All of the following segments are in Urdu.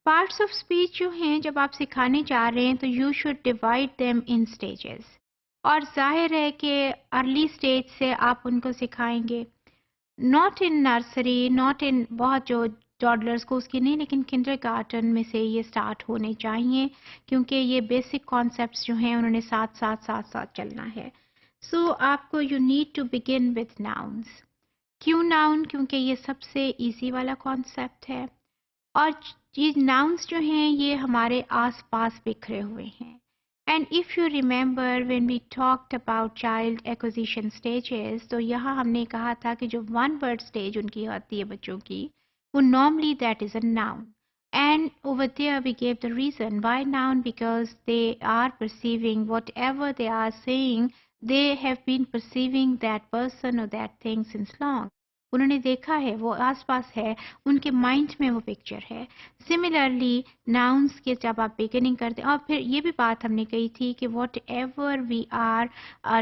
پارٹس آف اسپیچ جو ہیں جب آپ سکھانے جا رہے ہیں تو you should divide them in stages, اور ظاہر ہے کہ ارلی اسٹیج سے آپ ان کو سکھائیں گے، not in nursery, not in بہت جو ٹاڈلرس کو اس کی نہیں، لیکن کنڈر گارٹن میں سے یہ سٹارٹ ہونے چاہیے، کیونکہ یہ بیسک کانسیپٹس جو ہیں انہوں نے ساتھ ساتھ چلنا ہے۔ سو آپ کو you need to begin with nouns. کیوں ناؤن؟ کیونکہ یہ سب سے ایزی والا کانسیپٹ ہے، اور یہ ناؤنس جو ہیں یہ ہمارے آس پاس بکھرے ہوئے ہیں۔ And if you remember when we talked about child acquisition stages, تو یہاں ہم نے کہا تھا کہ جو ون ورڈ اسٹیج ان کی ہوتی ہے بچوں کی، وہ normally that is a noun, and over there we give the reason why noun, because they are perceiving whatever they are seeing, they have been perceiving that person or that thing since long. انہوں نے دیکھا ہے، وہ آس پاس ہے، ان کے مائنڈ میں وہ پکچر ہے۔ سملرلی ناؤنس کے جب آپ بگننگ کرتے ہیں، اور پھر یہ بھی بات ہم نے کہی تھی کہ whatever we are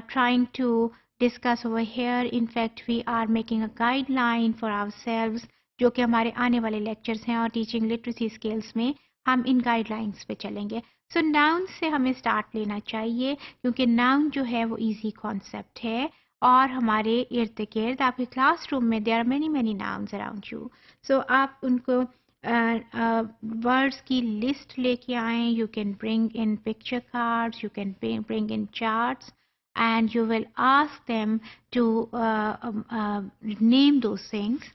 trying to discuss over here, in fact we are making a guideline for ourselves, جو کہ ہمارے آنے والے لیکچرز ہیں، اور ٹیچنگ لٹریسی اسکلس میں ہم ان گائیڈ لائنس پہ چلیں گے۔ سو ناؤن سے ہمیں اسٹارٹ لینا چاہیے، کیونکہ ناؤن جو ہے وہ ایزی کانسیپٹ ہے، اور ہمارے ارد گرد آپ کے کلاس روم میں there are many nouns around you, so آپ ان کو ورڈس کی لسٹ لے کے آئیں۔ You can bring in picture cards, you can bring in charts, and you will ask them to name those things.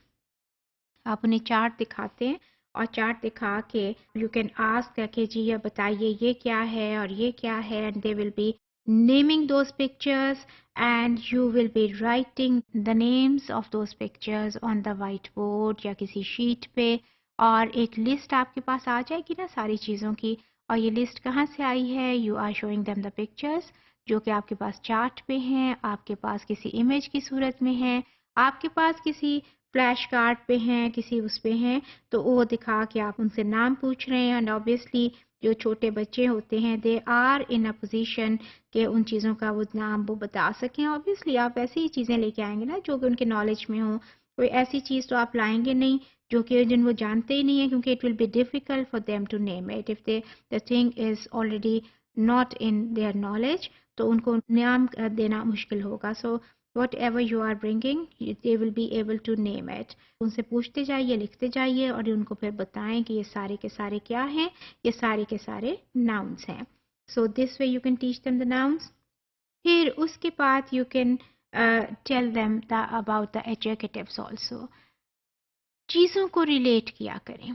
آپ انہیں چارٹ دکھاتے ہیں، اور چارٹ دکھا کے یو کین آسک کہ جی یہ بتائیے یہ کیا ہے اور یہ کیا ہے، and they will be naming those pictures, and you will be writing the names of those pictures on the whiteboard یا کسی شیٹ پہ، اور ایک لسٹ آپ کے پاس آ جائے گی نا ساری چیزوں کی۔ اور یہ لسٹ کہاں سے آئی ہے؟ You are showing them the pictures, جو کہ آپ کے پاس چارٹ پہ ہیں، آپ کے پاس کسی امیج کی صورت میں ہیں، آپ کے پاس کسی فلیش کارڈ پہ ہیں، کسی اس پہ ہیں، تو وہ دکھا کے آپ ان سے نام پوچھ رہے ہیں۔ اینڈ آبویسلی جو چھوٹے بچے ہوتے ہیں they are in a position کہ ان چیزوں کا وہ نام وہ بتا سکیں۔ آبویسلی آپ ایسی ہی چیزیں لے کے آئیں گے نا جو کہ ان کے نالج میں ہوں، کوئی ایسی چیز تو آپ لائیں گے نہیں جو کہ جن وہ جانتے ہی نہیں ہیں، کیونکہ it will be difficult for them to name it if the thing is already not in their knowledge, تو ان کو نام دینا مشکل ہوگا۔ سو whatever you are bringing, they will be able to name it. ان سے پوچھتے جائیے، لکھتے جائیے، اور ان کو پھر بتائیں کہ یہ سارے کے سارے کیا ہیں، یہ سارے کے سارے nouns ہیں۔ So this way you can teach them the nouns. پھر اس کے بعد you can tell them about the adjectives also. چیزوں کو ریلیٹ کیا کریں،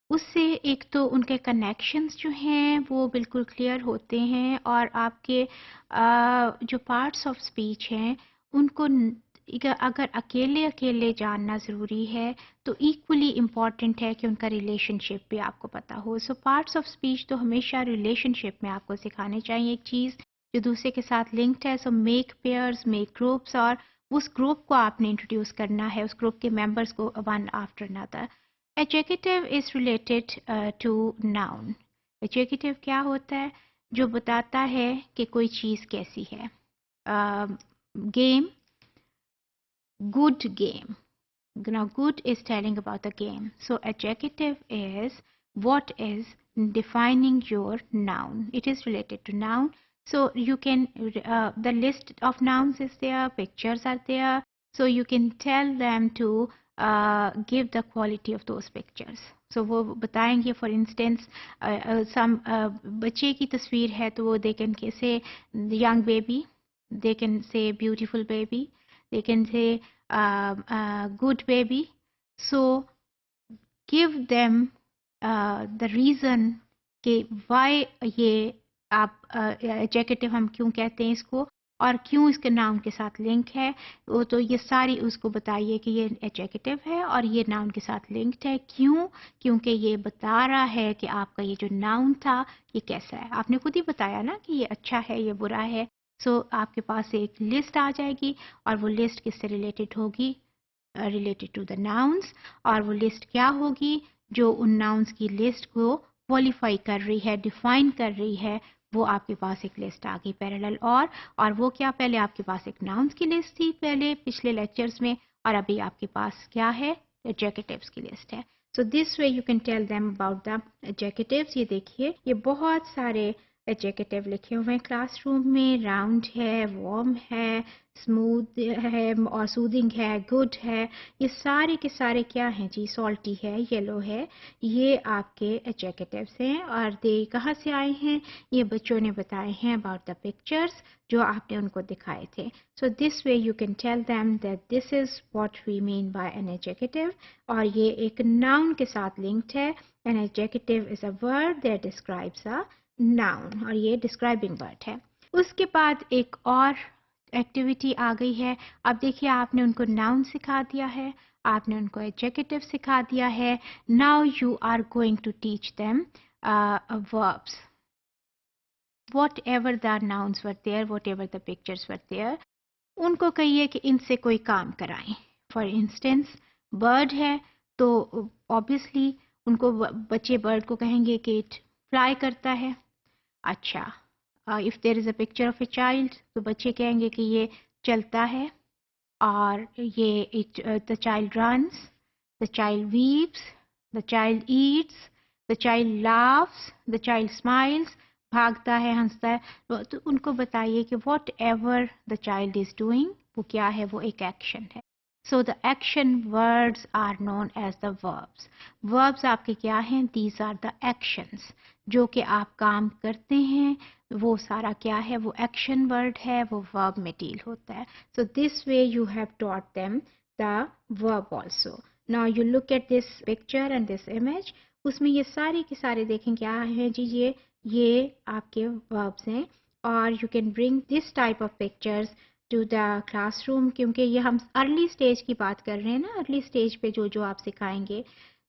اس سے ایک تو ان کے کنیکشنز جو ہیں وہ بالکل کلیئر ہوتے ہیں، اور آپ کے جو پارٹس آف اسپیچ ہیں ان کو اگر اکیلے جاننا ضروری ہے تو ایکولی امپورٹنٹ ہے کہ ان کا ریلیشن شپ بھی آپ کو پتہ ہو۔ سو پارٹس آف اسپیچ تو ہمیشہ ریلیشن شپ میں آپ کو سکھانے چاہیے، ایک چیز جو دوسرے کے ساتھ لنکڈ ہے۔ So make pairs, make groups, اور اس گروپ کو آپ نے انٹروڈیوس کرنا ہے، اس گروپ کے ممبرس کو one after another. Adjective is related to noun. Adjective کیا ہوتا ہے؟ جو بتاتا ہے کہ کوئی چیز کیسی ہے۔ Game, good game. Now good is telling about the game. So adjective is what is defining your noun. It is related to noun. So you can, the list of nouns is there, pictures are there. So you can tell them to give the quality of those pictures. So وہ بتائیں گے، فار انسٹینس بچے کی تصویر ہے تو وہ they can say young baby, they can say beautiful baby, they can say good baby. So give them the reason کہ why یہ آپ adjective ہم کیوں کہتے ہیں اس کو، اور کیوں اس کے ناؤن کے ساتھ لنک ہے، وہ تو یہ ساری اس کو بتائیے کہ یہ ایڈجیکٹو ہے اور یہ ناؤن کے ساتھ لنکڈ ہے۔ کیوں؟ کیونکہ یہ بتا رہا ہے کہ آپ کا یہ جو ناؤن تھا یہ کیسا ہے۔ آپ نے خود ہی بتایا نا کہ یہ اچھا ہے، یہ برا ہے۔ سو آپ کے پاس ایک لسٹ آ جائے گی، اور وہ لسٹ کس سے ریلیٹڈ ہوگی؟ ریلیٹڈ ٹو دا ناؤنس، اور وہ لسٹ کیا ہوگی؟ جو ان ناؤنس کی لسٹ کو کوالیفائی کر رہی ہے، ڈیفائن کر رہی ہے، وہ آپ کے پاس ایک لسٹ آ گئی پیرالل۔ اور وہ کیا، پہلے آپ کے پاس ایک ناؤنس کی لسٹ تھی پہلے پچھلے لیکچرز میں، اور ابھی آپ کے پاس کیا ہے؟ ایڈجیکٹیوز کی لسٹ ہے۔ So this way you can tell them about the adjectives. یہ دیکھیے یہ بہت سارے adjective لکھے ہوئے ہیں کلاس روم میں. راؤنڈ ہے, وارم ہے, اسموتھ ہے اور سودنگ ہے, گڈ ہے. یہ سارے کے سارے کیا ہیں جی؟ سالٹی ہے, یلو ہے. یہ آپ کے ایڈجیکٹیوز ہیں اور یہ کہاں سے آئے ہیں؟ یہ بچوں نے بتائے ہیں اباؤٹ دا پکچرس جو آپ نے ان کو دکھائے تھے. So this way you can tell them that this is what we mean by an adjective. اور یہ ایک ناؤن کے ساتھ لنکڈ ہے. An adjective is a word that describes a noun اور یہ ڈسکرائبنگ ورڈ ہے. اس کے بعد ایک اور ایکٹیویٹی آ گئی ہے. اب دیکھیے آپ نے ان کو ناؤن سکھا دیا ہے, آپ نے ان کو ایڈجیکٹیو سکھا دیا ہے. Now you are going to teach them verbs. Whatever the nouns were there, whatever the pictures were there, ان کو کہیے کہ ان سے کوئی کام کرائیں. فار انسٹنس برڈ ہے تو آبویسلی ان کو بچے برڈ کو کہیں گے کہ اٹ فلائی کرتا ہے. اچھا, if there is a picture of a child تو بچے کہیں گے کہ یہ چلتا ہے. اور یہ the child runs, the child weeps, the child eats, the child laughs, the child smiles, بھاگتا ہے, ہنستا ہے. تو ان کو بتائیے کہ whatever the child is doing وہ کیا ہے؟ وہ ایک ایکشن ہے. So the action words are known as the verbs. Verbs آپ کے کیا ہیں؟ دیز آر دا ایکشنس جو کہ آپ کام کرتے ہیں. وہ سارا کیا ہے؟ وہ ایکشن ورڈ ہے, وہ ورب میں ڈیل ہوتا ہے. So this way you have taught them the verb also. Now you look at this picture and this image. اس میں یہ سارے کے سارے دیکھیں کیا ہے جی؟ یہ آپ کے وربس ہیں. اور you can bring this type of pictures to the classroom, کیونکہ یہ ہم ارلی اسٹیج کی بات کر رہے ہیں نا. ارلی اسٹیج پہ جو آپ سکھائیں گے,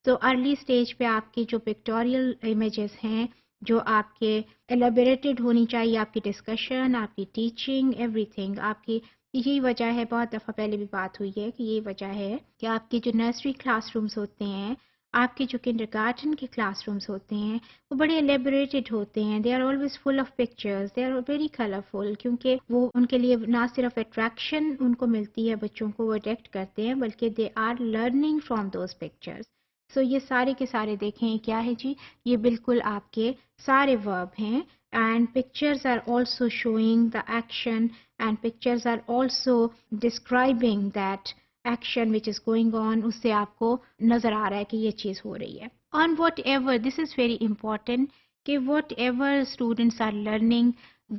تو ارلی اسٹیج پہ آپ کی جو پکٹوریل امیجز ہیں جو آپ کے ایلیبریٹڈ ہونی چاہیے, آپ کی ڈسکشن, آپ کی ٹیچنگ, ایوری تھنگ. آپ کی یہی وجہ ہے, بہت دفعہ پہلے بھی بات ہوئی ہے کہ یہی وجہ ہے کہ آپ کے جو نرسری کلاس رومس ہوتے ہیں, آپ کے جو کنڈر گارٹن کے کلاس رومس ہوتے ہیں, وہ بڑے ایلیبریٹڈ ہوتے ہیں. They are always full of pictures, they are very colourful, کیونکہ وہ ان کے لیے نہ صرف اٹریکشن ان کو ملتی ہے, بچوں کو وہ اٹریکٹ کرتے ہیں, بلکہ they are learning from those pictures. So یہ سارے کے سارے دیکھیں کیا ہے جی؟ یہ بالکل آپ کے سارے ورب ہیں. And pictures are also showing the action, and pictures are also describing that action which is going on. اس سے آپ کو نظر آ رہا ہے کہ یہ چیز ہو رہی ہے. On whatever, this is very important کہ whatever students are learning,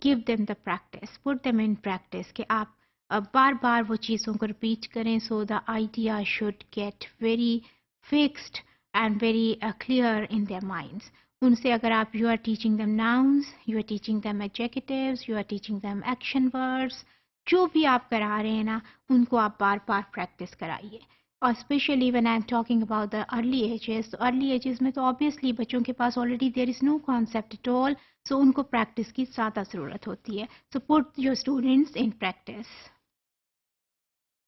give them the practice, put them in practice, کہ آپ بار بار وہ چیزوں کو رپیٹ کریں. So the idea should get very fixed and very clear in their minds. ان سے اگر آپ you are teaching them nouns, you are teaching them adjectives, you are teaching them action words, جو بھی آپ کرا رہے ہیں نا, ان کو آپ بار بار پریکٹس کرائیے. اور especially when I am talking about the early ages, تو ارلی ایجز میں تو آبویسلی بچوں کے پاس already there is no concept at all. So ان کو پریکٹس کی زیادہ ضرورت ہوتی ہے. So put your students in practice.